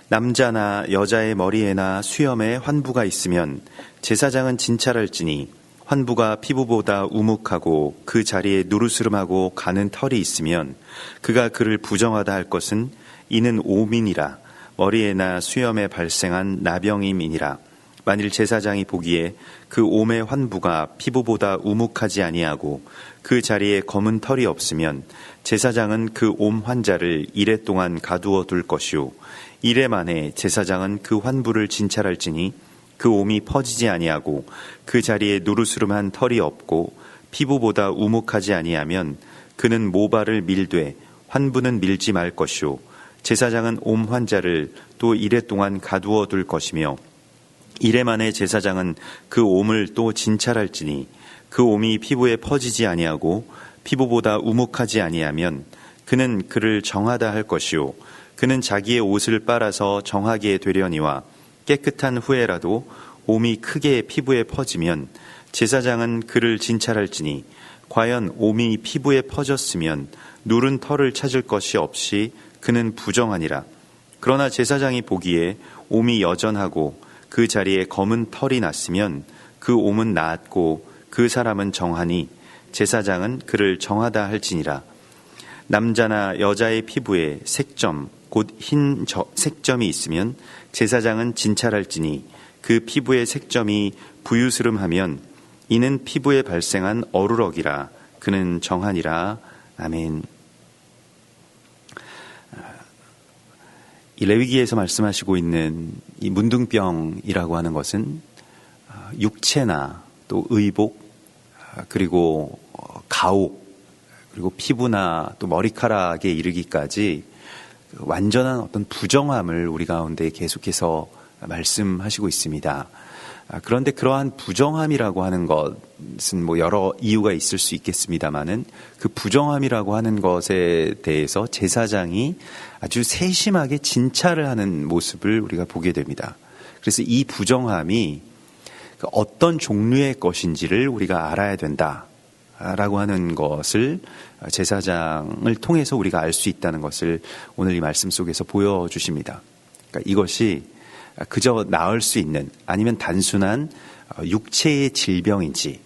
남자나 여자의 머리에나 수염에 환부가 있으면 제사장은 진찰할지니 환부가 피부보다 우묵하고 그 자리에 누르스름하고 가는 털이 있으면 그가 그를 부정하다 할 것은 이는 오민이라 머리에나 수염에 발생한 나병임이니라. 만일 제사장이 보기에 그 옴의 환부가 피부보다 우묵하지 아니하고 그 자리에 검은 털이 없으면 제사장은 그 옴 환자를 이레 동안 가두어 둘 것이요 이레 만에 제사장은 그 환부를 진찰할지니 그 옴이 퍼지지 아니하고 그 자리에 누르스름한 털이 없고 피부보다 우묵하지 아니하면 그는 모발을 밀되 환부는 밀지 말 것이요 제사장은 옴 환자를 또 이레 동안 가두어 둘 것이며 이레 만에 제사장은 그 옴을 또 진찰할지니 그 옴이 피부에 퍼지지 아니하고 피부보다 우묵하지 아니하면 그는 그를 정하다 할 것이요 그는 자기의 옷을 빨아서 정하게 되려니와 깨끗한 후에라도 옴이 크게 피부에 퍼지면 제사장은 그를 진찰할지니 과연 옴이 피부에 퍼졌으면 누른 털을 찾을 것이 없이 그는 부정하니라. 그러나 제사장이 보기에 옴이 여전하고 그 자리에 검은 털이 났으면 그 옴은 나았고 그 사람은 정하니 제사장은 그를 정하다 할지니라. 남자나 여자의 피부에 색점 곧 흰 색점이 있으면 제사장은 진찰할지니 그 피부의 색점이 부유스름하면 이는 피부에 발생한 어루럭이라 그는 정하니라. 아멘. 이 레위기에서 말씀하시고 있는 이 문둥병이라고 하는 것은 육체나 또 의복 그리고 가옥 그리고 피부나 또 머리카락에 이르기까지 완전한 어떤 부정함을 우리 가운데 계속해서 말씀하시고 있습니다. 그런데 그러한 부정함이라고 하는 것은 뭐 여러 이유가 있을 수 있겠습니다만은 그 부정함이라고 하는 것에 대해서 제사장이 아주 세심하게 진찰을 하는 모습을 우리가 보게 됩니다. 그래서 이 부정함이 어떤 종류의 것인지를 우리가 알아야 된다라고 하는 것을 제사장을 통해서 우리가 알 수 있다는 것을 오늘 이 말씀 속에서 보여주십니다. 그러니까 이것이 그저 나을 수 있는 아니면 단순한 육체의 질병인지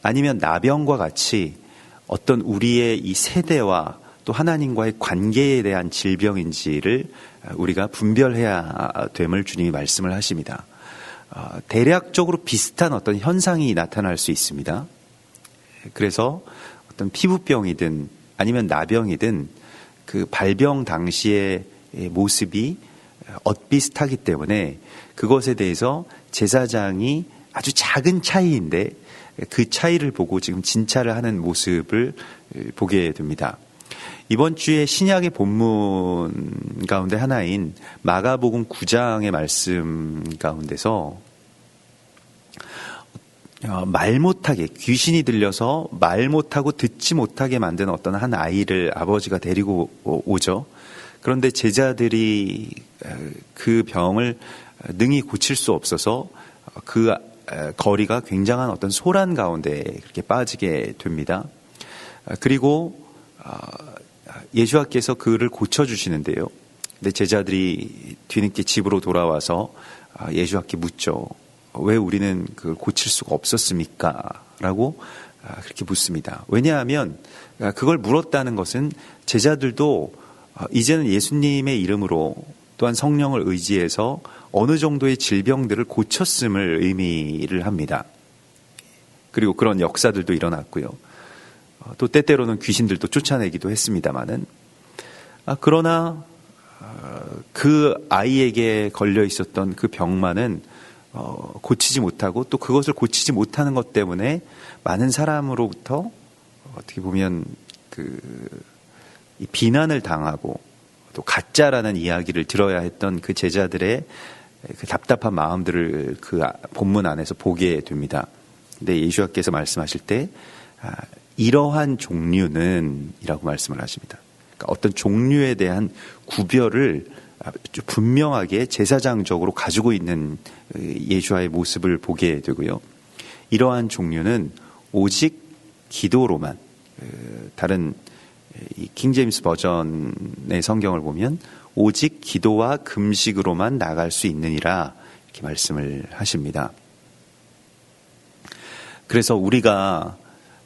아니면 나병과 같이 어떤 우리의 이 세대와 또 하나님과의 관계에 대한 질병인지를 우리가 분별해야 됨을 주님이 말씀을 하십니다. 대략적으로 비슷한 어떤 현상이 나타날 수 있습니다. 그래서 어떤 피부병이든 아니면 나병이든 그 발병 당시의 모습이 엇비슷하기 때문에 그것에 대해서 제사장이 아주 작은 차이인데 그 차이를 보고 지금 진찰을 하는 모습을 보게 됩니다. 이번 주에 신약의 본문 가운데 하나인 마가복음 9장의 말씀 가운데서 말 못하게 귀신이 들려서 말 못하고 듣지 못하게 만든 어떤 한 아이를 아버지가 데리고 오죠. 그런데 제자들이 그 병을 능히 고칠 수 없어서 그 거리가 굉장한 어떤 소란 가운데 그렇게 빠지게 됩니다. 그리고 예수께서 그를 고쳐주시는데요. 근데 제자들이 뒤늦게 집으로 돌아와서 예수께 묻죠. 왜 우리는 그걸 고칠 수가 없었습니까? 라고 그렇게 묻습니다. 왜냐하면 그걸 물었다는 것은 제자들도 이제는 예수님의 이름으로 또한 성령을 의지해서 어느 정도의 질병들을 고쳤음을 의미를 합니다. 그리고 그런 역사들도 일어났고요. 또 때때로는 귀신들도 쫓아내기도 했습니다마는 그러나 그 아이에게 걸려 있었던 그 병만은 고치지 못하고 또 그것을 고치지 못하는 것 때문에 많은 사람으로부터 어떻게 보면 이 비난을 당하고 또 가짜라는 이야기를 들어야 했던 그 제자들의 그 답답한 마음들을 그 본문 안에서 보게 됩니다. 근데 예수께서 말씀하실 때 이러한 종류는 이라고 말씀을 하십니다. 그러니까 어떤 종류에 대한 구별을 분명하게 제사장적으로 가지고 있는 예수와의 모습을 보게 되고요. 이러한 종류는 오직 기도로만 다른 이 킹제임스 버전의 성경을 보면 오직 기도와 금식으로만 나갈 수 있느니라 이렇게 말씀을 하십니다. 그래서 우리가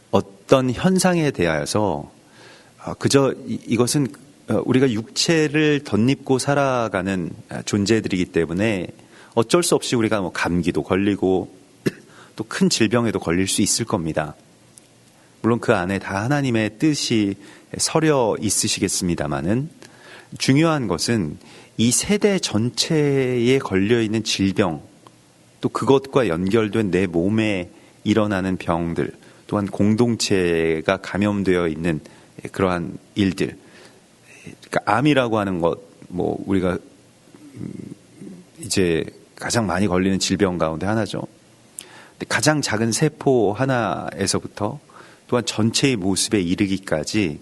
어떤 현상에 대하여서 그저 이것은 우리가 육체를 덧입고 살아가는 존재들이기 때문에 어쩔 수 없이 우리가 감기도 걸리고 또 큰 질병에도 걸릴 수 있을 겁니다. 물론 그 안에 다 하나님의 뜻이 서려 있으시겠습니다마는 중요한 것은 이 세대 전체에 걸려있는 질병 또 그것과 연결된 내 몸에 일어나는 병들 또한 공동체가 감염되어 있는 그러한 일들, 그러니까 암이라고 하는 것, 우리가 이제 가장 많이 걸리는 질병 가운데 하나죠. 가장 작은 세포 하나에서부터 또한 전체의 모습에 이르기까지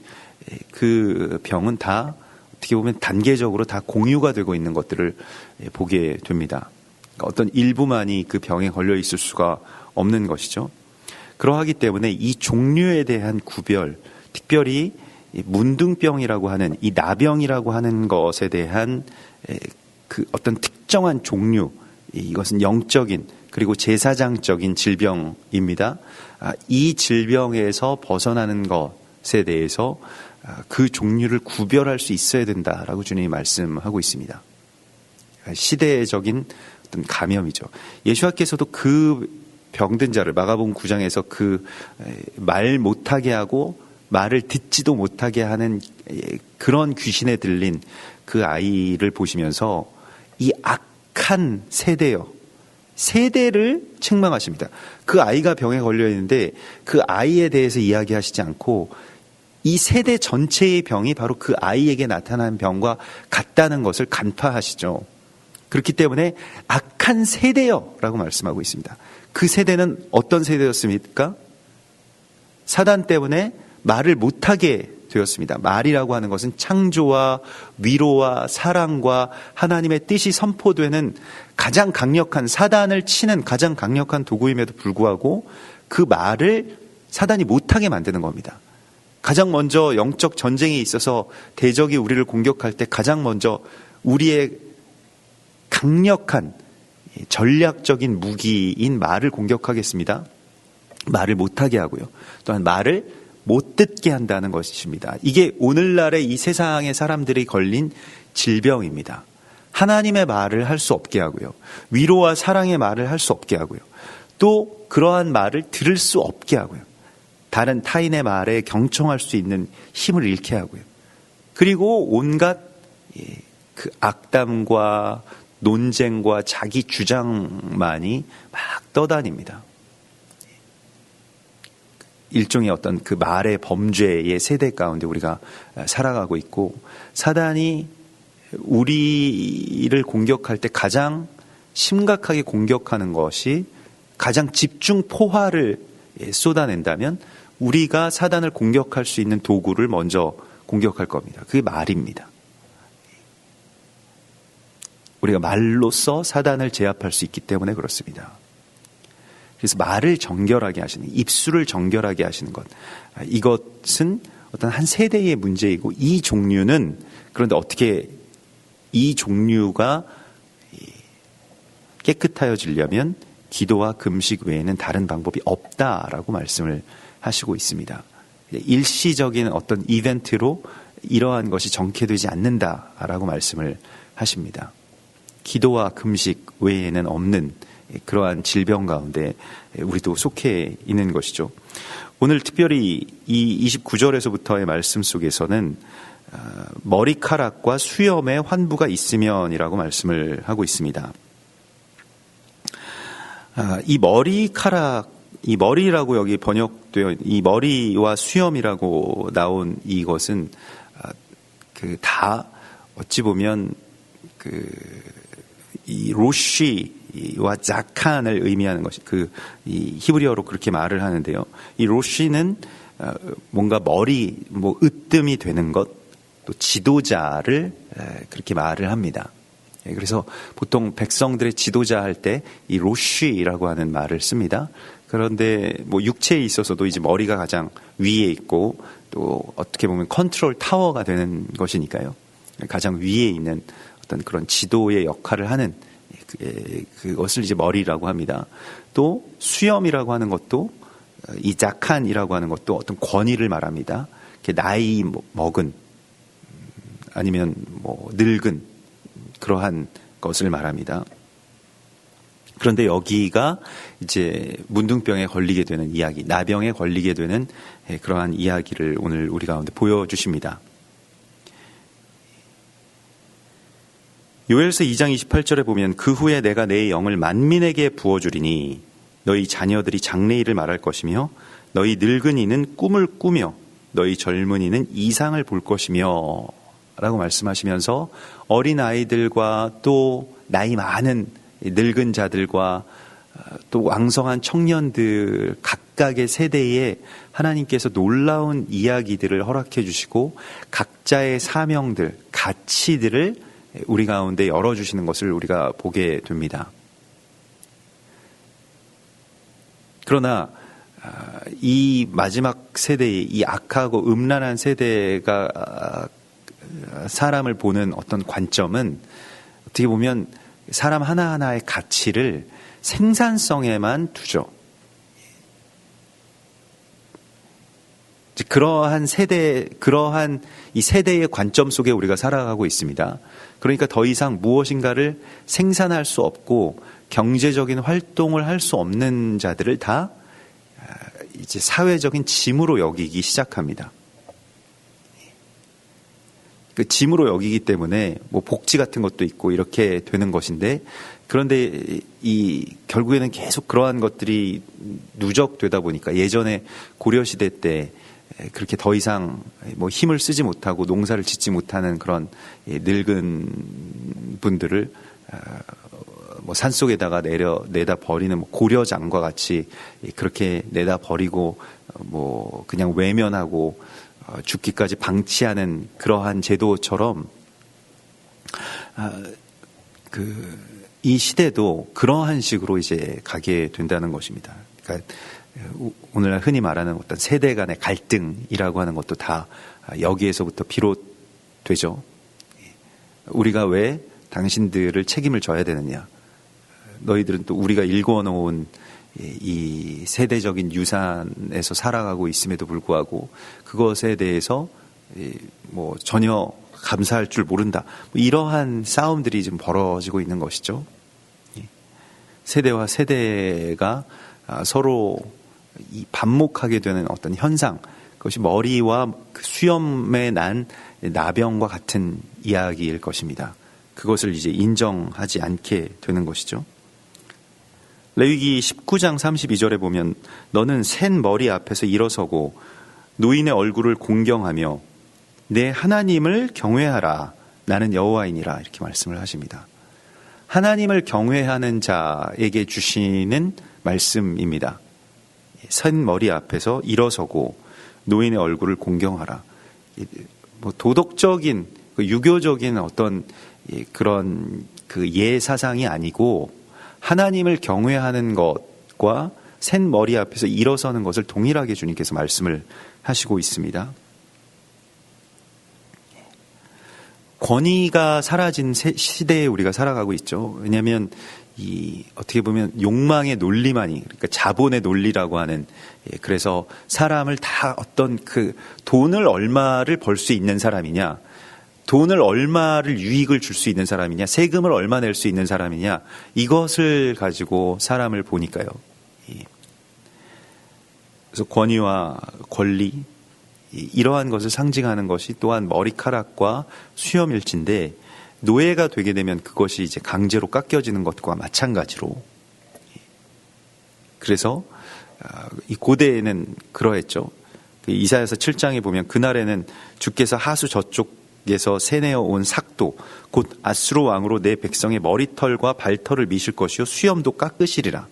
그 병은 다 어떻게 보면 단계적으로 다 공유가 되고 있는 것들을 보게 됩니다. 그러니까 어떤 일부만이 그 병에 걸려 있을 수가 없는 것이죠. 그러하기 때문에 이 종류에 대한 구별, 특별히 문둥병이라고 하는 이 나병이라고 하는 것에 대한 그 어떤 특정한 종류, 이것은 영적인 그리고 제사장적인 질병입니다. 이 질병에서 벗어나는 것에 대해서 그 종류를 구별할 수 있어야 된다라고 주님이 말씀하고 있습니다. 시대적인 어떤 감염이죠. 예수님께서도 그 병든 자를 마가복음 9장에서 그 말 못하게 하고 말을 듣지도 못하게 하는 그런 귀신에 들린 그 아이를 보시면서 이 악한 세대를 책망하십니다. 그 아이가 병에 걸려 있는데 그 아이에 대해서 이야기하시지 않고 이 세대 전체의 병이 바로 그 아이에게 나타난 병과 같다는 것을 간파하시죠. 그렇기 때문에 악한 세대여라고 말씀하고 있습니다. 그 세대는 어떤 세대였습니까? 사단 때문에 말을 못하게 되었습니다. 말이라고 하는 것은 창조와 위로와 사랑과 하나님의 뜻이 선포되는 가장 강력한, 사단을 치는 가장 강력한 도구임에도 불구하고 그 말을 사단이 못하게 만드는 겁니다. 가장 먼저 영적 전쟁에 있어서 대적이 우리를 공격할 때 가장 먼저 우리의 강력한 전략적인 무기인 말을 공격하겠습니다. 말을 못하게 하고요. 또한 말을 못 듣게 한다는 것입니다. 이게 오늘날의 이 세상의 사람들이 걸린 질병입니다. 하나님의 말을 할 수 없게 하고요. 위로와 사랑의 말을 할 수 없게 하고요. 또 그러한 말을 들을 수 없게 하고요. 다른 타인의 말에 경청할 수 있는 힘을 잃게 하고요. 그리고 온갖 그 악담과 논쟁과 자기 주장만이 막 떠다닙니다. 일종의 어떤 그 말의 범죄의 세대 가운데 우리가 살아가고 있고, 사단이 우리를 공격할 때 가장 심각하게 공격하는 것이, 가장 집중 포화를 쏟아낸다면 우리가 사단을 공격할 수 있는 도구를 먼저 공격할 겁니다. 그게 말입니다. 우리가 말로써 사단을 제압할 수 있기 때문에 그렇습니다. 그래서 말을 정결하게 하시는, 입술을 정결하게 하시는 것, 이것은 어떤 한 세대의 문제이고, 이 종류는, 그런데 어떻게 이 종류가 깨끗하여지려면 기도와 금식 외에는 다른 방법이 없다라고 말씀을 하시고 있습니다. 일시적인 어떤 이벤트로 이러한 것이 정케되지 않는다라고 말씀을 하십니다. 기도와 금식 외에는 없는 그러한 질병 가운데 우리도 속해 있는 것이죠. 오늘 특별히 이 29절에서부터의 말씀 속에서는 머리카락과 수염에 환부가 있으면이라고 말씀을 하고 있습니다. 이 머리카락, 이 머리라고 여기 번역되어 이 머리와 수염이라고 나온 이것은 그 다 어찌 보면 이 로쉬와 자칸을 의미하는 것이 이 히브리어로 그렇게 말을 하는데요. 이 로쉬는 뭔가 머리, 으뜸이 되는 것, 또 지도자를 그렇게 말을 합니다. 그래서 보통 백성들의 지도자 할 때 이 로쉬라고 하는 말을 씁니다. 그런데 육체에 있어서도 이제 머리가 가장 위에 있고 또 어떻게 보면 컨트롤 타워가 되는 것이니까요. 가장 위에 있는 어떤 그런 지도의 역할을 하는 그것을 이제 머리라고 합니다. 또 수염이라고 하는 것도 이 자칸이라고 하는 것도 어떤 권위를 말합니다. 나이 먹은 아니면 늙은 그러한 것을 말합니다. 그런데 여기가 이제 문둥병에 걸리게 되는 이야기, 나병에 걸리게 되는 그러한 이야기를 오늘 우리 가운데 보여주십니다. 요엘서 2장 28절에 보면 그 후에 내가 내 영을 만민에게 부어주리니 너희 자녀들이 장래일을 말할 것이며 너희 늙은이는 꿈을 꾸며 너희 젊은이는 이상을 볼 것이며 라고 말씀하시면서 어린아이들과 또 나이 많은 늙은 자들과 또 왕성한 청년들 각각의 세대에 하나님께서 놀라운 이야기들을 허락해 주시고 각자의 사명들, 가치들을 우리 가운데 열어주시는 것을 우리가 보게 됩니다. 그러나 이 마지막 세대의 이 악하고 음란한 세대가 사람을 보는 어떤 관점은 어떻게 보면 사람 하나하나의 가치를 생산성에만 두죠. 그러한 이 세대의 관점 속에 우리가 살아가고 있습니다. 그러니까 더 이상 무엇인가를 생산할 수 없고 경제적인 활동을 할 수 없는 자들을 다 이제 사회적인 짐으로 여기기 시작합니다. 그 짐으로 여기기 때문에 복지 같은 것도 있고 이렇게 되는 것인데, 그런데 결국에는 계속 그러한 것들이 누적되다 보니까 예전에 고려시대 때 그렇게 더 이상 힘을 쓰지 못하고 농사를 짓지 못하는 그런 늙은 분들을 산속에다가 내다 버리는 고려장과 같이 그렇게 내다 버리고 그냥 외면하고 죽기까지 방치하는 그러한 제도처럼 이 시대도 그러한 식으로 이제 가게 된다는 것입니다. 그러니까 오늘날 흔히 말하는 어떤 세대 간의 갈등이라고 하는 것도 다 여기에서부터 비롯되죠. 우리가 왜 당신들을 책임을 져야 되느냐? 너희들은 또 우리가 일궈놓은 이 세대적인 유산에서 살아가고 있음에도 불구하고 그것에 대해서 전혀 감사할 줄 모른다. 이러한 싸움들이 지금 벌어지고 있는 것이죠. 세대와 세대가 서로 반목하게 되는 어떤 현상, 그것이 머리와 수염에 난 나병과 같은 이야기일 것입니다. 그것을 이제 인정하지 않게 되는 것이죠. 레위기 19장 32절에 보면 너는 센 머리 앞에서 일어서고 노인의 얼굴을 공경하며 내 하나님을 경외하라. 나는 여호와이니라. 이렇게 말씀을 하십니다. 하나님을 경외하는 자에게 주시는 말씀입니다. 센 머리 앞에서 일어서고 노인의 얼굴을 공경하라. 도덕적인 유교적인 어떤 그런 예사상이 아니고 하나님을 경외하는 것과 센 머리 앞에서 일어서는 것을 동일하게 주님께서 말씀을 하시고 있습니다. 권위가 사라진 시대에 우리가 살아가고 있죠. 왜냐하면 어떻게 보면 욕망의 논리만이, 그러니까 자본의 논리라고 하는, 그래서 사람을 다 어떤 돈을 얼마를 벌 수 있는 사람이냐, 돈을 얼마를 유익을 줄 수 있는 사람이냐, 세금을 얼마 낼 수 있는 사람이냐, 이것을 가지고 사람을 보니까요. 그래서 권위와 권리, 이러한 것을 상징하는 것이 또한 머리카락과 수염일진데, 노예가 되게 되면 그것이 이제 강제로 깎여지는 것과 마찬가지로, 그래서 이 고대에는 그러했죠. 이사야서 7장에 보면 그날에는 주께서 하수 저쪽에서 새내어 온 삭도 곧 아수르 왕으로 내 백성의 머리털과 발털을 미실 것이요 수염도 깎으시리라.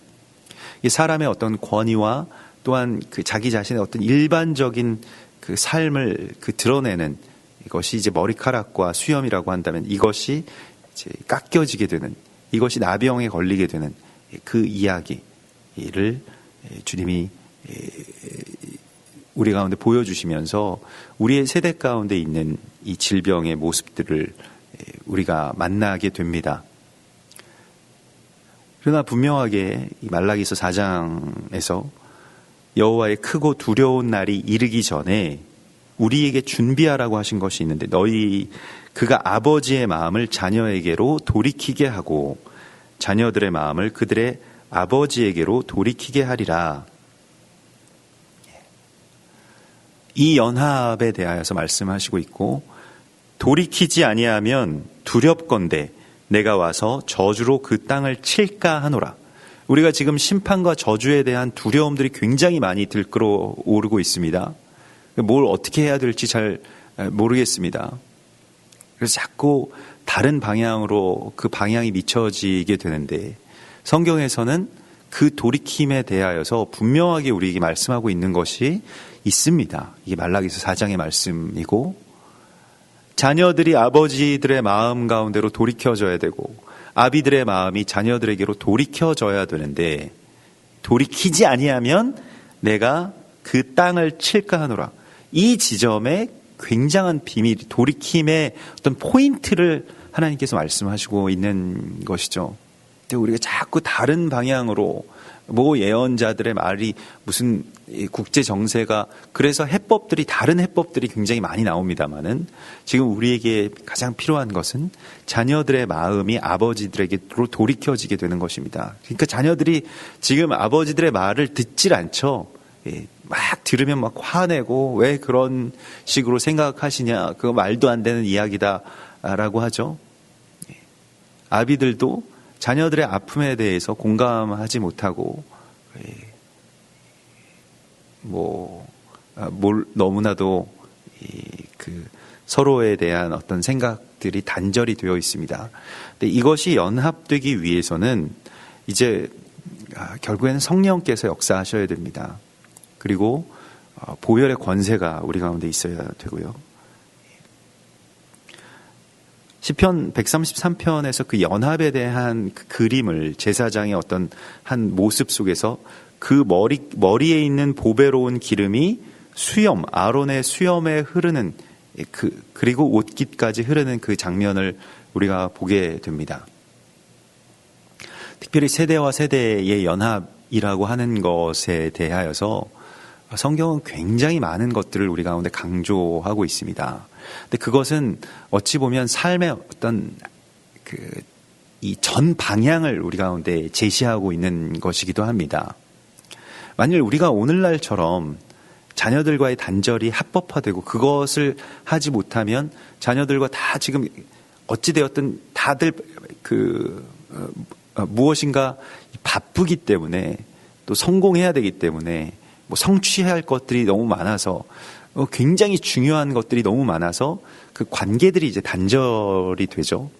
이 사람의 어떤 권위와 또한 자기 자신의 어떤 일반적인 삶을 드러내는 이것이 이제 머리카락과 수염이라고 한다면 이것이 이제 깎여지게 되는, 이것이 나병에 걸리게 되는 그 이야기를 주님이 우리 가운데 보여주시면서 우리의 세대 가운데 있는 이 질병의 모습들을 우리가 만나게 됩니다. 그러나 분명하게 이 말라기서 4장에서 여호와의 크고 두려운 날이 이르기 전에 우리에게 준비하라고 하신 것이 있는데 그가 아버지의 마음을 자녀에게로 돌이키게 하고 자녀들의 마음을 그들의 아버지에게로 돌이키게 하리라. 이 연합에 대하여서 말씀하시고 있고, 돌이키지 아니하면 두렵건대 내가 와서 저주로 그 땅을 칠까 하노라. 우리가 지금 심판과 저주에 대한 두려움들이 굉장히 많이 들끓어오르고 있습니다. 뭘 어떻게 해야 될지 잘 모르겠습니다. 그래서 자꾸 다른 방향으로 그 방향이 미쳐지게 되는데, 성경에서는 그 돌이킴에 대하여서 분명하게 우리에게 말씀하고 있는 것이 있습니다. 이게 말라기서 4장의 말씀이고, 자녀들이 아버지들의 마음 가운데로 돌이켜져야 되고 아비들의 마음이 자녀들에게로 돌이켜져야 되는데, 돌이키지 아니하면 내가 그 땅을 칠까 하노라. 이 지점에 굉장한 비밀, 돌이킴의 어떤 포인트를 하나님께서 말씀하시고 있는 것이죠. 근데 우리가 자꾸 다른 방향으로 예언자들의 말이 무슨 국제 정세가, 그래서 해법들이, 다른 해법들이 굉장히 많이 나옵니다만은 지금 우리에게 가장 필요한 것은 자녀들의 마음이 아버지들에게로 돌이켜지게 되는 것입니다. 그러니까 자녀들이 지금 아버지들의 말을 듣질 않죠. 막 들으면 막 화내고 왜 그런 식으로 생각하시냐, 그거 말도 안 되는 이야기다라고 하죠. 아비들도 자녀들의 아픔에 대해서 공감하지 못하고 너무나도 서로에 대한 어떤 생각들이 단절이 되어 있습니다. 근데 이것이 연합되기 위해서는 이제 결국에는 성령께서 역사하셔야 됩니다. 그리고 보혈의 권세가 우리 가운데 있어야 되고요. 시편 133편에서 그 연합에 대한 그 그림을, 제사장의 어떤 한 모습 속에서 그 머리에 있는 보배로운 기름이 아론의 수염에 흐르는 그리고 옷깃까지 흐르는 그 장면을 우리가 보게 됩니다. 특별히 세대와 세대의 연합이라고 하는 것에 대하여서 성경은 굉장히 많은 것들을 우리 가운데 강조하고 있습니다. 근데 그것은 어찌 보면 삶의 어떤 이 전 방향을 우리 가운데 제시하고 있는 것이기도 합니다. 만일 우리가 오늘날처럼 자녀들과의 단절이 합법화되고 그것을 하지 못하면 자녀들과 다 지금 어찌되었든 다들 무엇인가 바쁘기 때문에, 또 성공해야 되기 때문에, 성취해야 할 것들이 너무 많아서, 굉장히 중요한 것들이 너무 많아서 그 관계들이 이제 단절이 되죠.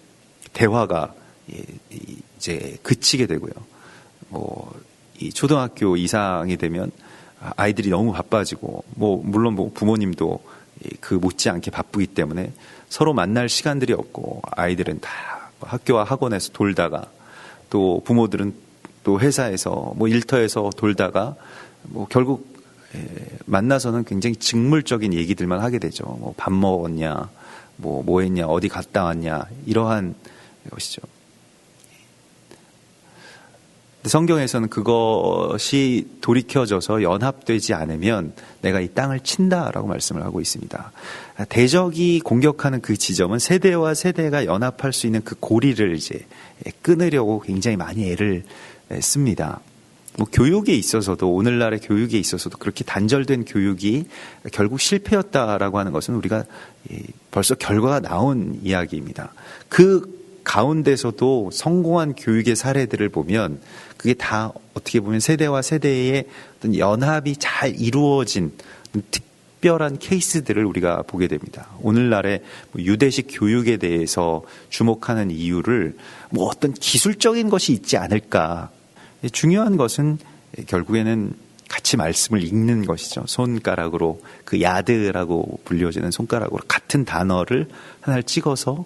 대화가 이제 그치게 되고요. 이 초등학교 이상이 되면 아이들이 너무 바빠지고, 물론 부모님도 그 못지않게 바쁘기 때문에 서로 만날 시간들이 없고, 아이들은 다 학교와 학원에서 돌다가, 또 부모들은 또 회사에서 일터에서 돌다가 결국 만나서는 굉장히 직물적인 얘기들만 하게 되죠. 밥 먹었냐, 뭐 했냐, 어디 갔다 왔냐, 이러한 것이죠. 성경에서는 그것이 돌이켜져서 연합되지 않으면 내가 이 땅을 친다라고 말씀을 하고 있습니다. 대적이 공격하는 그 지점은 세대와 세대가 연합할 수 있는 그 고리를 이제 끊으려고 굉장히 많이 애를 씁니다. 교육에 있어서도, 오늘날의 교육에 있어서도 그렇게 단절된 교육이 결국 실패였다라고 하는 것은 우리가 벌써 결과가 나온 이야기입니다. 그 가운데서도 성공한 교육의 사례들을 보면 그게 다 어떻게 보면 세대와 세대의 어떤 연합이 잘 이루어진 특별한 케이스들을 우리가 보게 됩니다. 오늘날의 유대식 교육에 대해서 주목하는 이유를 어떤 기술적인 것이 있지 않을까. 중요한 것은 결국에는 같이 말씀을 읽는 것이죠. 손가락으로, 그 야드라고 불려지는 손가락으로 같은 단어를 하나를 찍어서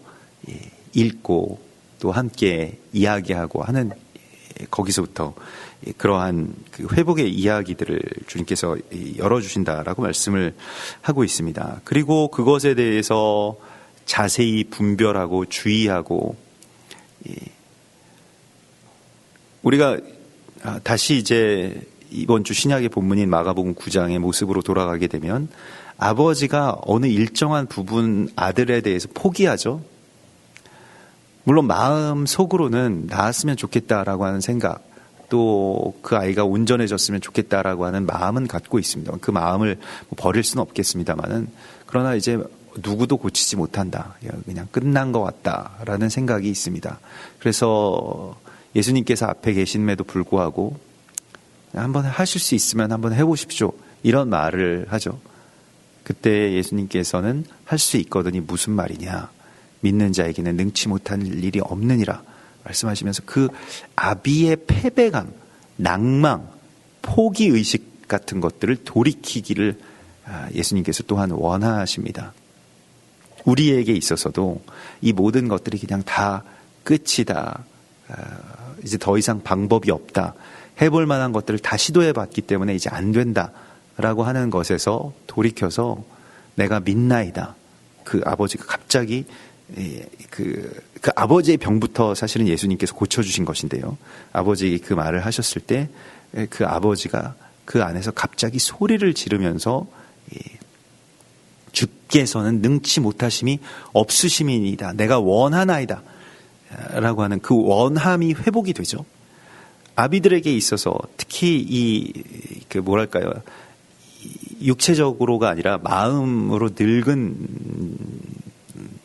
읽고 또 함께 이야기하고 하는 거기서부터 그러한 그 회복의 이야기들을 주님께서 열어주신다라고 말씀을 하고 있습니다. 그리고 그것에 대해서 자세히 분별하고 주의하고, 우리가 다시 이제 이번 주 신약의 본문인 마가복음 9장의 모습으로 돌아가게 되면 아버지가 어느 일정한 부분 아들에 대해서 포기하죠. 물론 마음 속으로는 낳았으면 좋겠다라고 하는 생각, 또 그 아이가 온전해졌으면 좋겠다라고 하는 마음은 갖고 있습니다. 그 마음을 버릴 수는 없겠습니다만은, 그러나 이제 누구도 고치지 못한다, 그냥 끝난 것 같다라는 생각이 있습니다. 그래서 예수님께서 앞에 계심에도 불구하고 한번 하실 수 있으면 한번 해보십시오, 이런 말을 하죠. 그때 예수님께서는 할 수 있거든이 무슨 말이냐, 믿는 자에게는 능치 못할 일이 없느니라 말씀하시면서 그 아비의 패배감, 낭망, 포기의식 같은 것들을 돌이키기를 예수님께서 또한 원하십니다. 우리에게 있어서도 이 모든 것들이 그냥 다 끝이다, 이제 더 이상 방법이 없다, 해볼 만한 것들을 다 시도해봤기 때문에 이제 안 된다라고 하는 것에서 돌이켜서 내가 믿나이다, 그 아버지가 갑자기 그 아버지의 병부터 사실은 예수님께서 고쳐주신 것인데요, 아버지 그 말을 하셨을 때 그 아버지가 그 안에서 갑자기 소리를 지르면서 주께서는 능치 못하심이 없으심이니이다, 내가 원하나이다 라고 하는 그 원함이 회복이 되죠. 아비들에게 있어서 특히 그 뭐랄까요, 육체적으로가 아니라 마음으로 늙은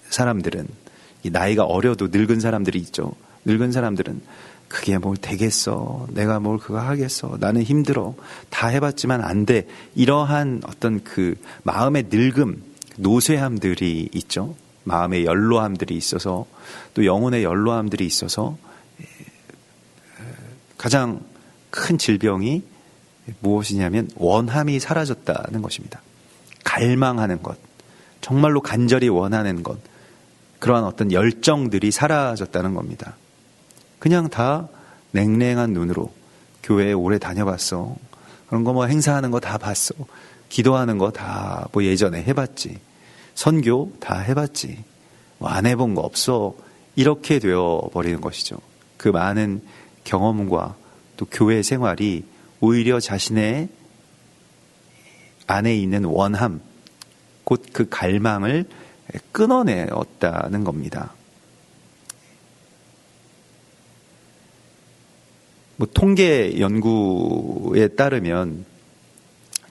사람들은, 나이가 어려도 늙은 사람들이 있죠. 늙은 사람들은 그게 뭘 되겠어, 내가 뭘 그거 하겠어, 나는 힘들어, 다 해봤지만 안 돼, 이러한 어떤 그 마음의 늙음, 노쇠함들이 있죠. 마음의 연로함들이 있어서, 또 영혼의 연로함들이 있어서 가장 큰 질병이 무엇이냐면 원함이 사라졌다는 것입니다. 갈망하는 것, 정말로 간절히 원하는 것, 그러한 어떤 열정들이 사라졌다는 겁니다. 그냥 다 냉랭한 눈으로 교회에 오래 다녀봤어, 그런 거 뭐 행사하는 거 다 봤어, 기도하는 거 다 뭐 예전에 해봤지, 선교 다 해봤지, 뭐 안 해본 거 없어, 이렇게 되어버리는 것이죠. 그 많은 경험과 또 교회 생활이 오히려 자신의 안에 있는 원함, 곧 그 갈망을 끊어내었다는 겁니다. 뭐 통계 연구에 따르면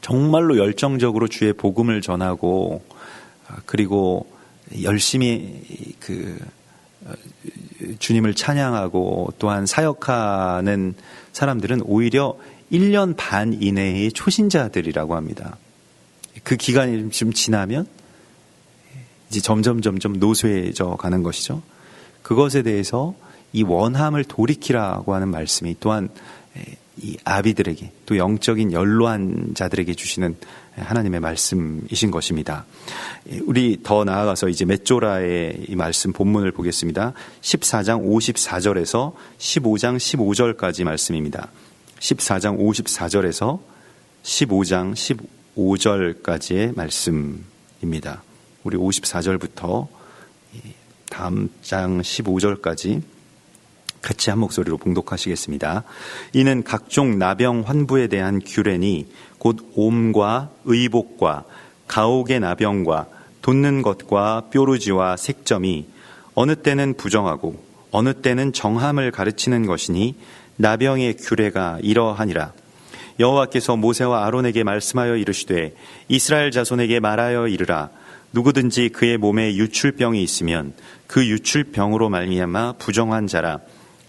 정말로 열정적으로 주의 복음을 전하고, 그리고 열심히 그 주님을 찬양하고 또한 사역하는 사람들은 오히려 1년 반 이내의 초신자들이라고 합니다. 그 기간이 좀 지나면 이제 점점 노쇠해져 가는 것이죠. 그것에 대해서 이 원함을 돌이키라고 하는 말씀이 또한 이 아비들에게, 또 영적인 연로한 자들에게 주시는 하나님의 말씀이신 것입니다. 우리 더 나아가서 이제 맷조라의 이 말씀 본문을 보겠습니다. 14장 54절에서 15장 15절까지 말씀입니다. 14장 54절에서 15장 15절까지의 말씀입니다. 우리 54절부터 다음 장 15절까지 같이 한 목소리로 봉독하시겠습니다. 이는 각종 나병 환부에 대한 규례니 곧 옴과 의복과 가옥의 나병과 돋는 것과 뾰루지와 색점이 어느 때는 부정하고 어느 때는 정함을 가르치는 것이니 나병의 규례가 이러하니라. 여호와께서 모세와 아론에게 말씀하여 이르시되 이스라엘 자손에게 말하여 이르라. 누구든지 그의 몸에 유출병이 있으면 그 유출병으로 말미암아 부정한 자라.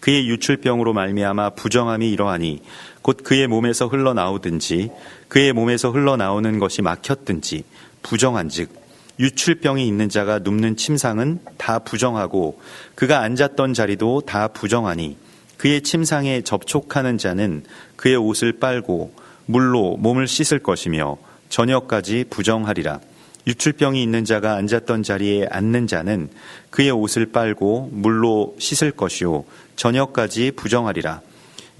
그의 유출병으로 말미암아 부정함이 이러하니 곧 그의 몸에서 흘러나오든지 그의 몸에서 흘러나오는 것이 막혔든지 부정한즉 유출병이 있는 자가 눕는 침상은 다 부정하고 그가 앉았던 자리도 다 부정하니 그의 침상에 접촉하는 자는 그의 옷을 빨고 물로 몸을 씻을 것이며 저녁까지 부정하리라. 유출병이 있는 자가 앉았던 자리에 앉는 자는 그의 옷을 빨고 물로 씻을 것이요 저녁까지 부정하리라.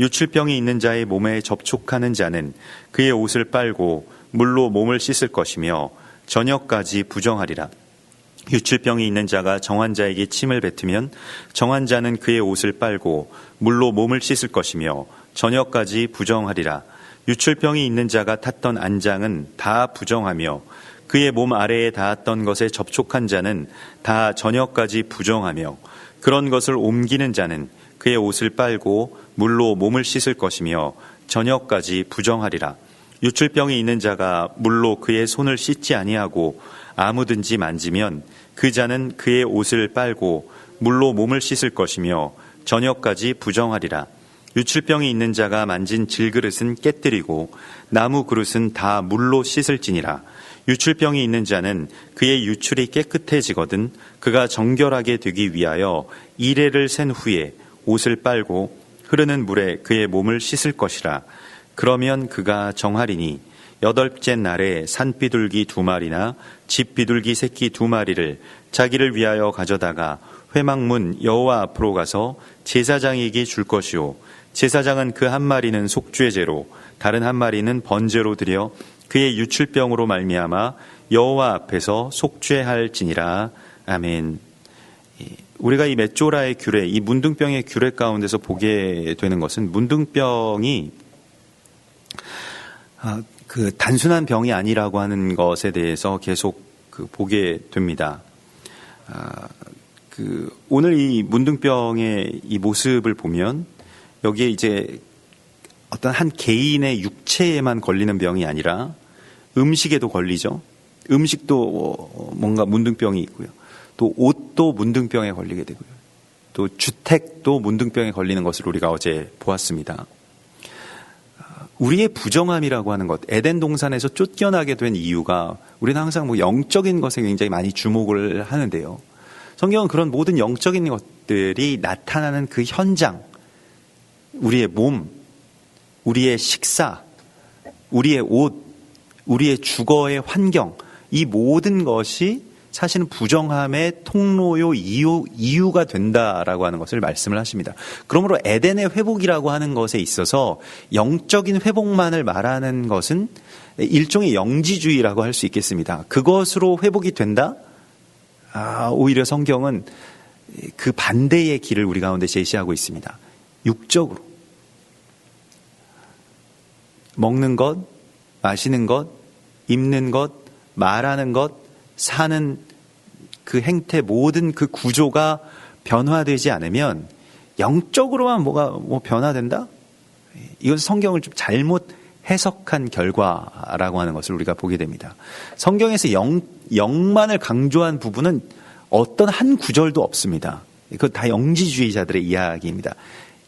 유출병이 있는 자의 몸에 접촉하는 자는 그의 옷을 빨고 물로 몸을 씻을 것이며 저녁까지 부정하리라. 유출병이 있는 자가 정한 자에게 침을 뱉으면 정한 자는 그의 옷을 빨고 물로 몸을 씻을 것이며 저녁까지 부정하리라. 유출병이 있는 자가 탔던 안장은 다 부정하며 그의 몸 아래에 닿았던 것에 접촉한 자는 다 저녁까지 부정하며 그런 것을 옮기는 자는 그의 옷을 빨고 물로 몸을 씻을 것이며 저녁까지 부정하리라. 유출병이 있는 자가 물로 그의 손을 씻지 아니하고 아무든지 만지면 그 자는 그의 옷을 빨고 물로 몸을 씻을 것이며 저녁까지 부정하리라. 유출병이 있는 자가 만진 질그릇은 깨뜨리고 나무 그릇은 다 물로 씻을지니라. 유출병이 있는 자는 그의 유출이 깨끗해지거든 그가 정결하게 되기 위하여 이레를 센 후에 옷을 빨고 흐르는 물에 그의 몸을 씻을 것이라. 그러면 그가 정하리니 여덟째 날에 산비둘기 2마리나 집비둘기 새끼 2마리를 자기를 위하여 가져다가 회막문 여호와 앞으로 가서 제사장에게 줄 것이요 제사장은 그 1마리는 속죄 제로 다른 1마리는 번제로 드려 그의 유출병으로 말미암아 여호와 앞에서 속죄할지니라. 아멘. 우리가 이 메조라의 규례, 이 문둥병의 규례 가운데서 보게 되는 것은 문둥병이 그 단순한 병이 아니라고 하는 것에 대해서 계속 보게 됩니다. 오늘 이 문둥병의 이 모습을 보면 여기에 이제 어떤 한 개인의 육체에만 걸리는 병이 아니라 음식에도 걸리죠. 음식도 뭔가 문둥병이 있고요. 또 옷도 문둥병에 걸리게 되고요. 또 주택도 문둥병에 걸리는 것을 우리가 어제 보았습니다. 우리의 부정함이라고 하는 것, 에덴 동산에서 쫓겨나게 된 이유가 우리는 항상 영적인 것에 굉장히 많이 주목을 하는데요. 성경은 그런 모든 영적인 것들이 나타나는 그 현장, 우리의 몸, 우리의 식사, 우리의 옷, 우리의 주거의 환경, 이 모든 것이 사실은 부정함의 통로요 이유가 된다라고 하는 것을 말씀을 하십니다. 그러므로 에덴의 회복이라고 하는 것에 있어서 영적인 회복만을 말하는 것은 일종의 영지주의라고 할 수 있겠습니다. 그것으로 회복이 된다? 오히려 성경은 그 반대의 길을 우리 가운데 제시하고 있습니다. 육적으로 먹는 것, 마시는 것, 입는 것, 말하는 것, 사는 그 행태 모든 그 구조가 변화되지 않으면 영적으로만 뭐가 변화된다? 이것은 성경을 좀 잘못 해석한 결과라고 하는 것을 우리가 보게 됩니다. 성경에서 영만을 강조한 부분은 어떤 한 구절도 없습니다. 그건 다 영지주의자들의 이야기입니다.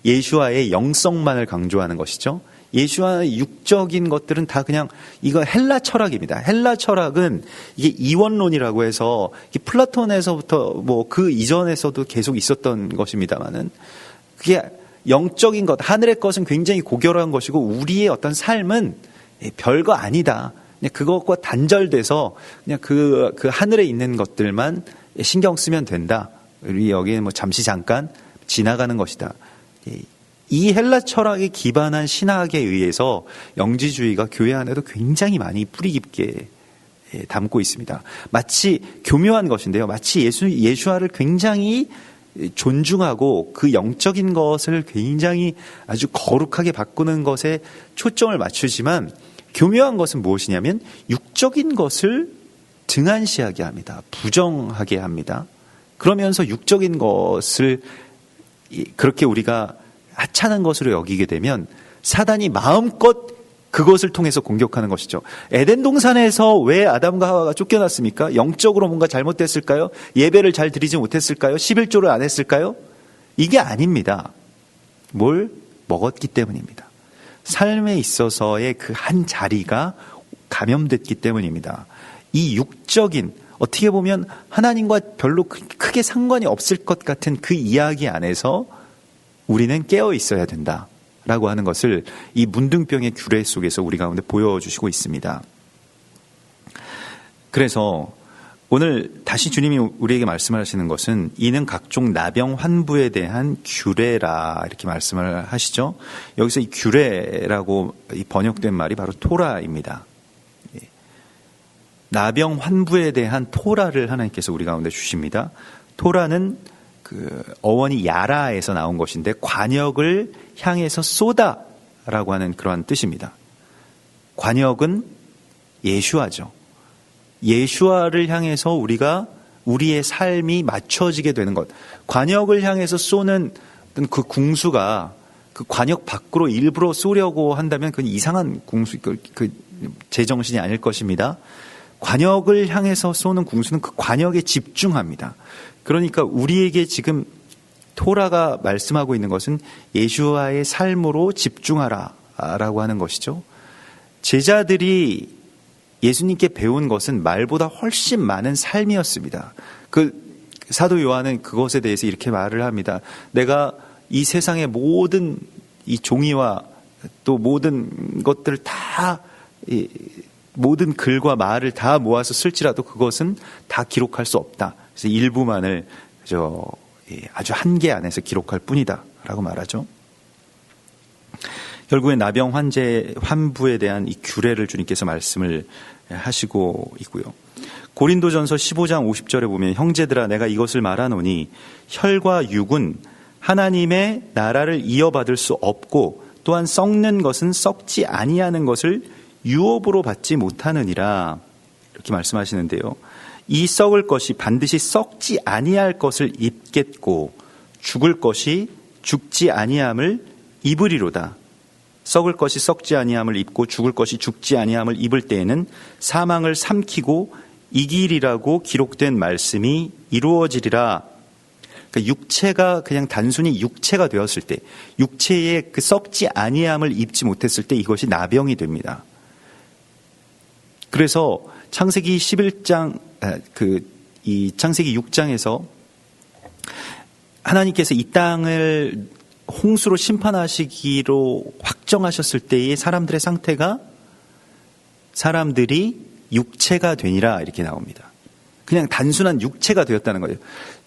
예수와의 영성만을 강조하는 것이죠. 예수와의 육적인 것들은 다 그냥 이거 헬라 철학입니다. 헬라 철학은 이게 이원론이라고 해서 플라톤에서부터 그 이전에서도 계속 있었던 것입니다만은 그게 영적인 것, 하늘의 것은 굉장히 고결한 것이고 우리의 어떤 삶은 별거 아니다. 그냥 그것과 단절돼서 그냥 그 하늘에 있는 것들만 신경 쓰면 된다. 우리 여기는 잠시 잠깐 지나가는 것이다. 이 헬라 철학에 기반한 신학에 의해서 영지주의가 교회 안에도 굉장히 많이 뿌리 깊게 담고 있습니다. 마치 교묘한 것인데요. 마치 예수와를 굉장히 존중하고 그 영적인 것을 굉장히 아주 거룩하게 바꾸는 것에 초점을 맞추지만 교묘한 것은 무엇이냐면 육적인 것을 등한시하게 합니다. 부정하게 합니다. 그러면서 육적인 것을 그렇게 우리가 하찮은 것으로 여기게 되면 사단이 마음껏 그것을 통해서 공격하는 것이죠. 에덴 동산에서 왜 아담과 하와가 쫓겨났습니까? 영적으로 뭔가 잘못됐을까요? 예배를 잘 드리지 못했을까요? 11조를 안 했을까요? 이게 아닙니다. 뭘 먹었기 때문입니다. 삶에 있어서의 그 한 자리가 감염됐기 때문입니다. 이 육적인 어떻게 보면 하나님과 별로 크게 상관이 없을 것 같은 그 이야기 안에서 우리는 깨어 있어야 된다라고 하는 것을 이 문둥병의 규례 속에서 우리 가운데 보여주시고 있습니다. 그래서 오늘 다시 주님이 우리에게 말씀을 하시는 것은 이는 각종 나병 환부에 대한 규례라 이렇게 말씀을 하시죠. 여기서 이 규례라고 번역된 말이 바로 토라입니다. 나병 환부에 대한 토라를 하나님께서 우리 가운데 주십니다. 토라는 그 어원이 야라에서 나온 것인데 관역을 향해서 쏘다라고 하는 그러한 뜻입니다. 관역은 예수아죠. 예수아를 향해서 우리의 삶이 맞춰지게 되는 것. 관역을 향해서 쏘는 그 궁수가 그 관역 밖으로 일부러 쏘려고 한다면 그건 이상한 궁수, 그 제정신이 아닐 것입니다. 관역을 향해서 쏘는 궁수는 그 관역에 집중합니다. 그러니까 우리에게 지금 토라가 말씀하고 있는 것은 예수와의 삶으로 집중하라라고 하는 것이죠. 제자들이 예수님께 배운 것은 말보다 훨씬 많은 삶이었습니다. 그 사도 요한은 그것에 대해서 이렇게 말을 합니다. 내가 이 세상의 모든 이 종이와 또 모든 것들 다 모든 글과 말을 다 모아서 쓸지라도 그것은 다 기록할 수 없다. 그래서 일부만을 아주 한계 안에서 기록할 뿐이다 라고 말하죠. 결국엔 나병 환부에 대한 이 규례를 주님께서 말씀을 하시고 있고요. 고린도전서 15장 50절에 보면 형제들아 내가 이것을 말하노니 혈과 육은 하나님의 나라를 이어받을 수 없고 또한 썩는 것은 썩지 아니하는 것을 유업으로 받지 못하느니라 이렇게 말씀하시는데요. 이 썩을 것이 반드시 썩지 아니할 것을 입겠고 죽을 것이 죽지 아니함을 입으리로다. 썩을 것이 썩지 아니함을 입고 죽을 것이 죽지 아니함을 입을 때에는 사망을 삼키고 이기리라고 기록된 말씀이 이루어지리라. 그러니까 육체가 그냥 단순히 육체가 되었을 때, 육체의 그 썩지 아니함을 입지 못했을 때 이것이 나병이 됩니다. 그래서 창세기 11장 이 창세기 6장에서 하나님께서 이 땅을 홍수로 심판하시기로 확정하셨을 때의 사람들의 상태가 사람들이 육체가 되니라 이렇게 나옵니다. 그냥 단순한 육체가 되었다는 거예요.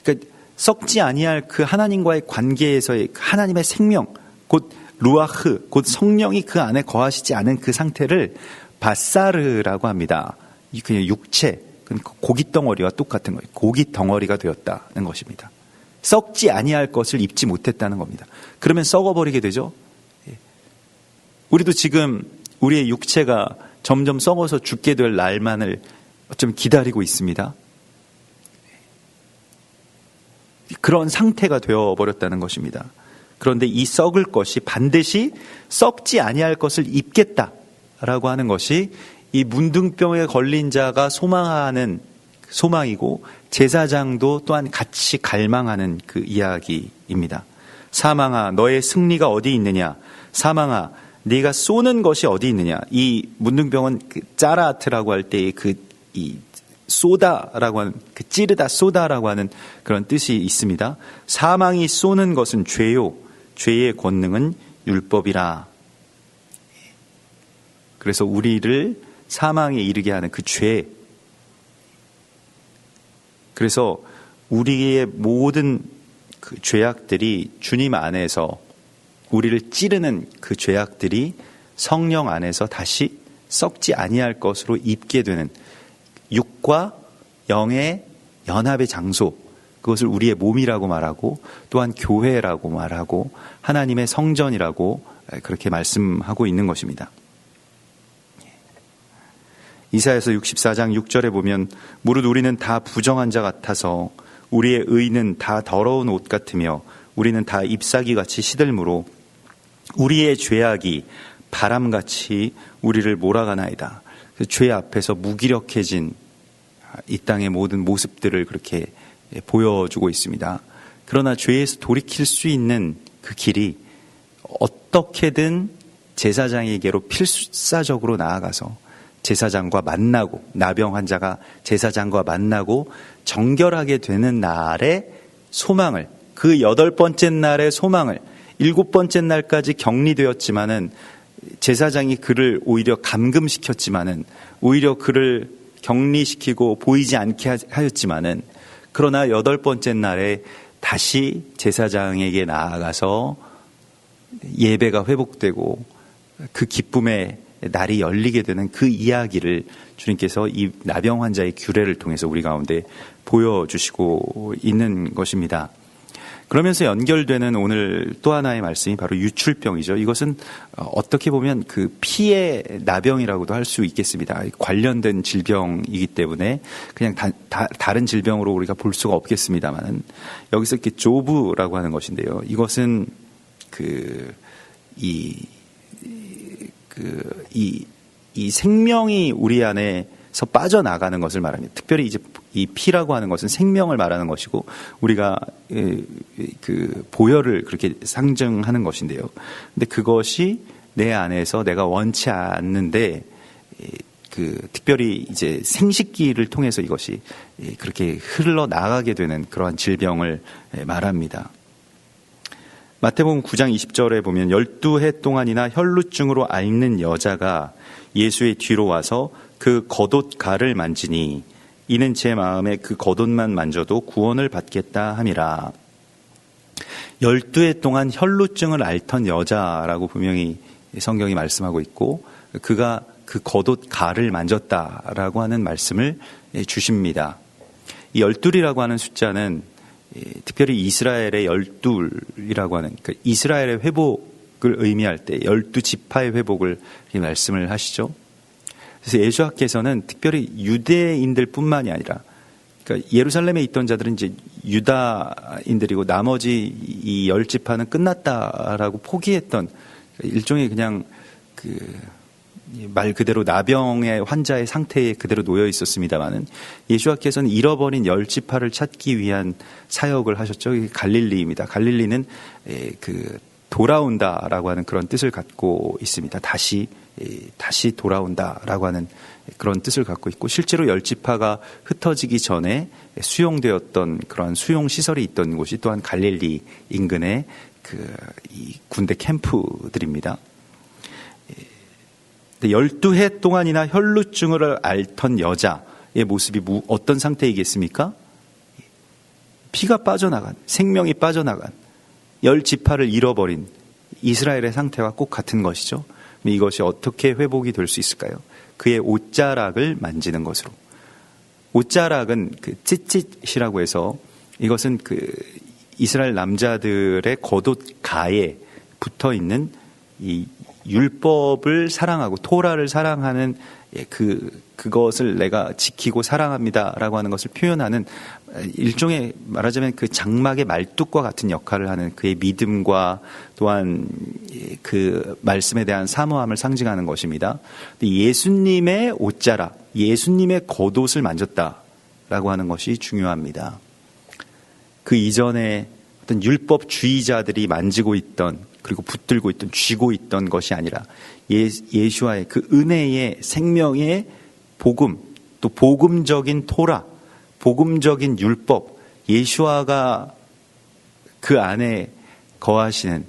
그러니까 썩지 아니할 그 하나님과의 관계에서의 하나님의 생명, 곧 루아흐, 곧 성령이 그 안에 거하시지 않은 그 상태를 바사르라고 합니다. 그냥 육체, 고기 덩어리와 똑같은 거예요. 고기 덩어리가 되었다는 것입니다. 썩지 아니할 것을 입지 못했다는 겁니다. 그러면 썩어버리게 되죠. 우리도 지금 우리의 육체가 점점 썩어서 죽게 될 날만을 어쩌면 기다리고 있습니다. 그런 상태가 되어버렸다는 것입니다. 그런데 이 썩을 것이 반드시 썩지 아니할 것을 입겠다라고 하는 것이 이 문둥병에 걸린 자가 소망하는 소망이고 제사장도 또한 같이 갈망하는 그 이야기입니다. 사망아 너의 승리가 어디 있느냐. 사망아 네가 쏘는 것이 어디 있느냐. 이 문둥병은 그 짜라트라고 할 때의 이 쏘다라고 하는 그 찌르다 쏘다라고 하는 그런 뜻이 있습니다. 사망이 쏘는 것은 죄요 죄의 권능은 율법이라. 그래서 우리를 사망에 이르게 하는 그 죄. 그래서 우리의 모든 그 죄악들이 주님 안에서 우리를 찌르는 그 죄악들이 성령 안에서 다시 썩지 아니할 것으로 입게 되는 육과 영의 연합의 장소, 그것을 우리의 몸이라고 말하고 또한 교회라고 말하고 하나님의 성전이라고 그렇게 말씀하고 있는 것입니다. 이사야서 64장 6절에 보면 무릇 우리는 다 부정한 자 같아서 우리의 의는 다 더러운 옷 같으며 우리는 다 잎사귀같이 시들므로 우리의 죄악이 바람같이 우리를 몰아가나이다. 죄 앞에서 무기력해진 이 땅의 모든 모습들을 그렇게 보여주고 있습니다. 그러나 죄에서 돌이킬 수 있는 그 길이 어떻게든 제사장에게로 필사적으로 나아가서 제사장과 만나고 나병 환자가 제사장과 만나고 정결하게 되는 날의 소망을, 그 8번째 날의 소망을 7번째 날까지 격리되었지만은 제사장이 그를 오히려 감금시켰지만은 오히려 그를 격리시키고 보이지 않게 하였지만은, 그러나 8번째 날에 다시 제사장에게 나아가서 예배가 회복되고 그 기쁨의 날이 열리게 되는 그 이야기를 주님께서 이 나병 환자의 규례를 통해서 우리 가운데 보여주시고 있는 것입니다. 그러면서 연결되는 오늘 또 하나의 말씀이 바로 유출병이죠. 이것은 어떻게 보면 그 피의 나병이라고도 할 수 있겠습니다. 관련된 질병이기 때문에 그냥 다른 질병으로 우리가 볼 수가 없겠습니다만, 여기서 이렇게 조부라고 하는 것인데요. 이것은 이 생명이 우리 안에서 빠져나가는 것을 말합니다. 특별히 이제 이 피라고 하는 것은 생명을 말하는 것이고, 우리가 그 보혈을 그렇게 상징하는 것인데요. 근데 그것이 내 안에서 내가 원치 않는데, 특별히 이제 생식기를 통해서 이것이 그렇게 흘러나가게 되는 그러한 질병을 말합니다. 마태복음 9장 20절에 보면 12해 동안이나 혈루증으로 앓는 여자가 예수의 뒤로 와서 그 겉옷가를 만지니 이는 제 마음에 그 겉옷만 만져도 구원을 받겠다 함이라. 12해 동안 혈루증을 앓던 여자라고 분명히 성경이 말씀하고 있고, 그가 그 겉옷가를 만졌다라고 하는 말씀을 주십니다. 이 12이라고 하는 숫자는 특별히 이스라엘의 12이라고 하는, 그러니까 이스라엘의 회복을 의미할 때 12지파의 회복을 말씀을 하시죠. 그래서 예수님께서는 특별히 유대인들 뿐만이 아니라, 그러니까 예루살렘에 있던 자들은 이제 유다인들이고 나머지 이 10지파는 끝났다라고 포기했던 일종의 그냥 말 그대로 나병의 환자의 상태에 그대로 놓여 있었습니다만은, 예수님께서는 잃어버린 10지파를 찾기 위한 사역을 하셨죠. 갈릴리입니다. 갈릴리는 돌아온다라고 하는 그런 뜻을 갖고 있습니다. 다시 돌아온다라고 하는 그런 뜻을 갖고 있고, 실제로 10지파가 흩어지기 전에 수용되었던 그런 수용 시설이 있던 곳이 또한 갈릴리 인근의 이 군대 캠프들입니다. 12해 동안이나 혈루증을 앓던 여자의 모습이 어떤 상태이겠습니까? 피가 빠져나간, 생명이 빠져나간 10지파를 잃어버린 이스라엘의 상태와 꼭 같은 것이죠. 이것이 어떻게 회복이 될 수 있을까요? 그의 옷자락을 만지는 것으로. 옷자락은 찌릿이라고 해서, 이것은 이스라엘 남자들의 겉옷가에 붙어 있는 이 율법을 사랑하고 토라를 사랑하는 그것을 내가 지키고 사랑합니다라고 하는 것을 표현하는 일종의, 말하자면 그 장막의 말뚝과 같은 역할을 하는 그의 믿음과 또한 그 말씀에 대한 사모함을 상징하는 것입니다. 예수님의 옷자락, 예수님의 겉옷을 만졌다라고 하는 것이 중요합니다. 그 이전에 어떤 율법주의자들이 만지고 있던, 그리고 붙들고 있던, 쥐고 있던 것이 아니라 예수와의 그 은혜의 생명의 복음, 또 복음적인 토라, 복음적인 율법, 예수와가 그 안에 거하시는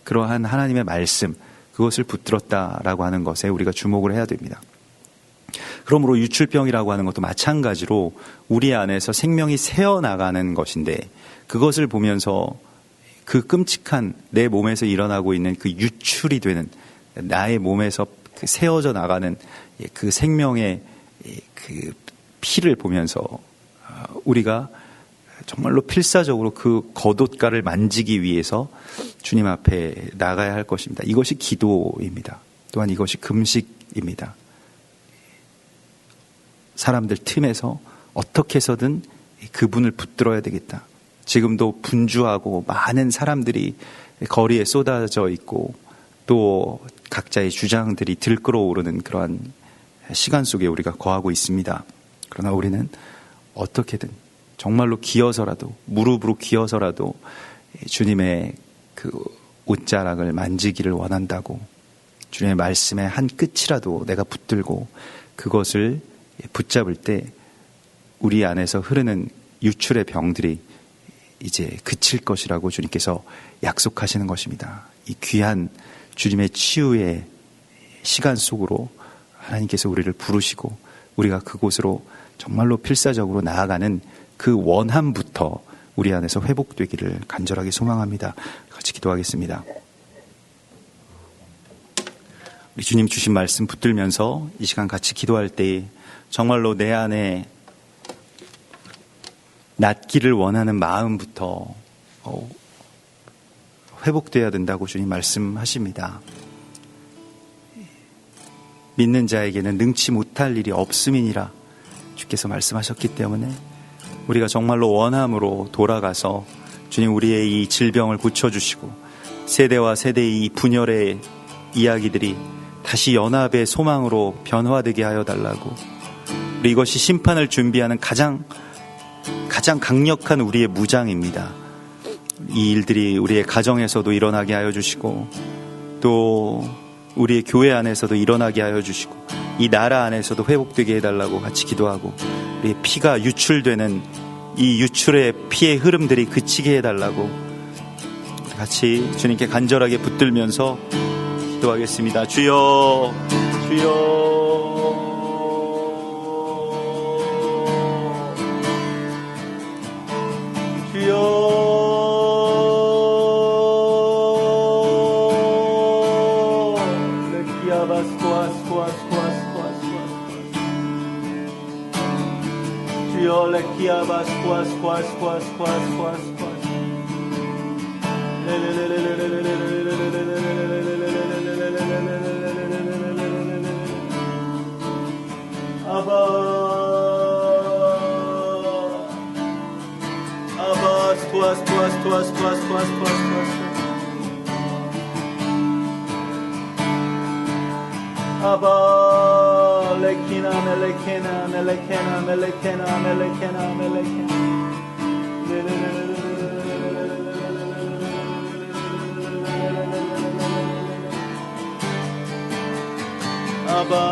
그러한 하나님의 말씀, 그것을 붙들었다라고 하는 것에 우리가 주목을 해야 됩니다. 그러므로 유출병이라고 하는 것도 마찬가지로 우리 안에서 생명이 새어나가는 것인데, 그것을 보면서 그 끔찍한 내 몸에서 일어나고 있는 그 유출이 되는, 나의 몸에서 새어져 나가는 그 생명의 그 피를 보면서 우리가 정말로 필사적으로 그 겉옷가를 만지기 위해서 주님 앞에 나가야 할 것입니다. 이것이 기도입니다. 또한 이것이 금식입니다. 사람들 틈에서 어떻게 해서든 그분을 붙들어야 되겠다. 지금도 분주하고 많은 사람들이 거리에 쏟아져 있고, 또 각자의 주장들이 들끓어오르는 그러한 시간 속에 우리가 거하고 있습니다. 그러나 우리는 어떻게든 정말로 기어서라도, 무릎으로 기어서라도 주님의 그 옷자락을 만지기를 원한다고, 주님의 말씀의 한 끝이라도 내가 붙들고 그것을 붙잡을 때 우리 안에서 흐르는 유출의 병들이 이제 그칠 것이라고 주님께서 약속하시는 것입니다. 이 귀한 주님의 치유의 시간 속으로 하나님께서 우리를 부르시고 우리가 그곳으로 정말로 필사적으로 나아가는 그 원함부터 우리 안에서 회복되기를 간절하게 소망합니다. 같이 기도하겠습니다. 우리 주님 주신 말씀 붙들면서 이 시간 같이 기도할 때 정말로 내 안에 낫기를 원하는 마음부터 회복되어야 된다고 주님 말씀하십니다. 믿는 자에게는 능치 못할 일이 없음이니라 주께서 말씀하셨기 때문에 우리가 정말로 원함으로 돌아가서 주님 우리의 이 질병을 고쳐주시고 세대와 세대의 이 분열의 이야기들이 다시 연합의 소망으로 변화되게 하여 달라고, 우리 이것이 심판을 준비하는 가장 강력한 우리의 무장입니다. 이 일들이 우리의 가정에서도 일어나게 하여 주시고 또 우리의 교회 안에서도 일어나게 하여 주시고 이 나라 안에서도 회복되게 해달라고 같이 기도하고, 우리의 피가 유출되는 이 유출의 피의 흐름들이 그치게 해달라고 같이 주님께 간절하게 붙들면서 기도하겠습니다. 주여, 주여. Abba, lekina, melekena, melekena, melekena, melekena, melekena. Abba,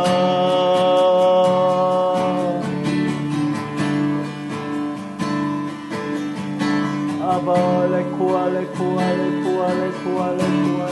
Abba, lekua, lekua, lekua, lekua, lekua.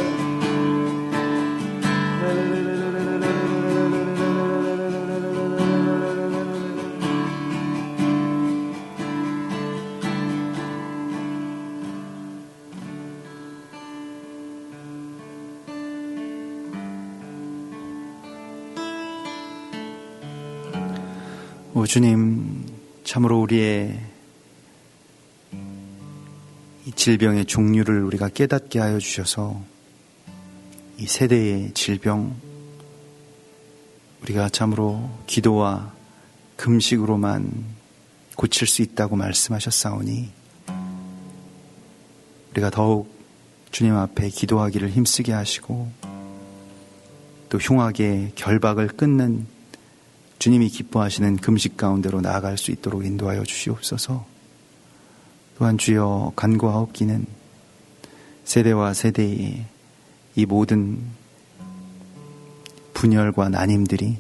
오 주님, 참으로 우리의 이 질병의 종류를 우리가 깨닫게 하여 주셔서 이 세대의 질병, 우리가 참으로 기도와 금식으로만 고칠 수 있다고 말씀하셨사오니 우리가 더욱 주님 앞에 기도하기를 힘쓰게 하시고 또 흉악의 결박을 끊는 주님이 기뻐하시는 금식 가운데로 나아갈 수 있도록 인도하여 주시옵소서. 또한 주여, 간구하옵기는 세대와 세대의 이 모든 분열과 난임들이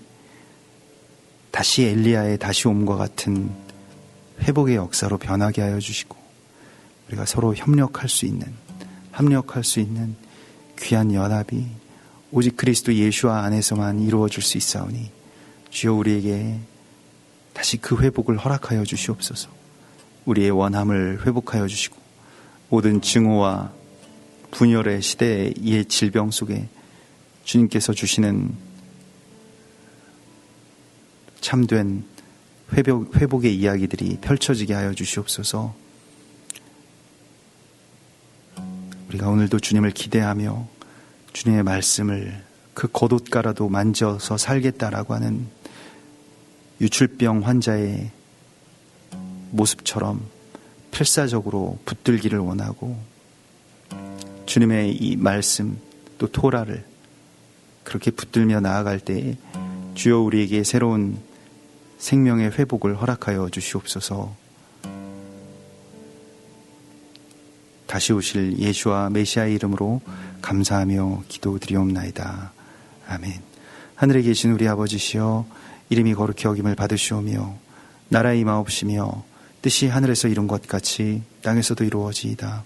다시 엘리야의 다시 옴과 같은 회복의 역사로 변하게 하여 주시고 우리가 서로 합력할 수 있는 귀한 연합이 오직 그리스도 예수와 안에서만 이루어질 수 있사오니 주여, 우리에게 다시 그 회복을 허락하여 주시옵소서. 우리의 원함을 회복하여 주시고 모든 증오와 분열의 시대의 이 질병 속에 주님께서 주시는 참된 회복의 이야기들이 펼쳐지게 하여 주시옵소서. 우리가 오늘도 주님을 기대하며 주님의 말씀을 그 겉옷가라도 만져서 살겠다라고 하는 유출병 환자의 모습처럼 필사적으로 붙들기를 원하고 주님의 이 말씀 또 토라를 그렇게 붙들며 나아갈 때에 주여, 우리에게 새로운 생명의 회복을 허락하여 주시옵소서. 다시 오실 예수와 메시아의 이름으로 감사하며 기도드리옵나이다. 아멘. 하늘에 계신 우리 아버지시여, 이름이 거룩히 여김을 받으시오며 나라의 임하옵시며 뜻이 하늘에서 이룬 것 같이 땅에서도 이루어지이다.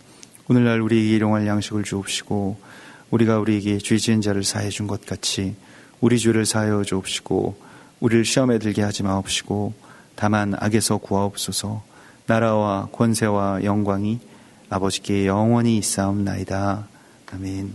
오늘날 우리에게 일용할 양식을 주옵시고 우리가 우리에게 죄 지은 자를 사해 준 것 같이 우리 죄를 사하여 주옵시고 우리를 시험에 들게 하지 마옵시고 다만 악에서 구하옵소서. 나라와 권세와 영광이 아버지께 영원히 있사옵나이다. 아멘.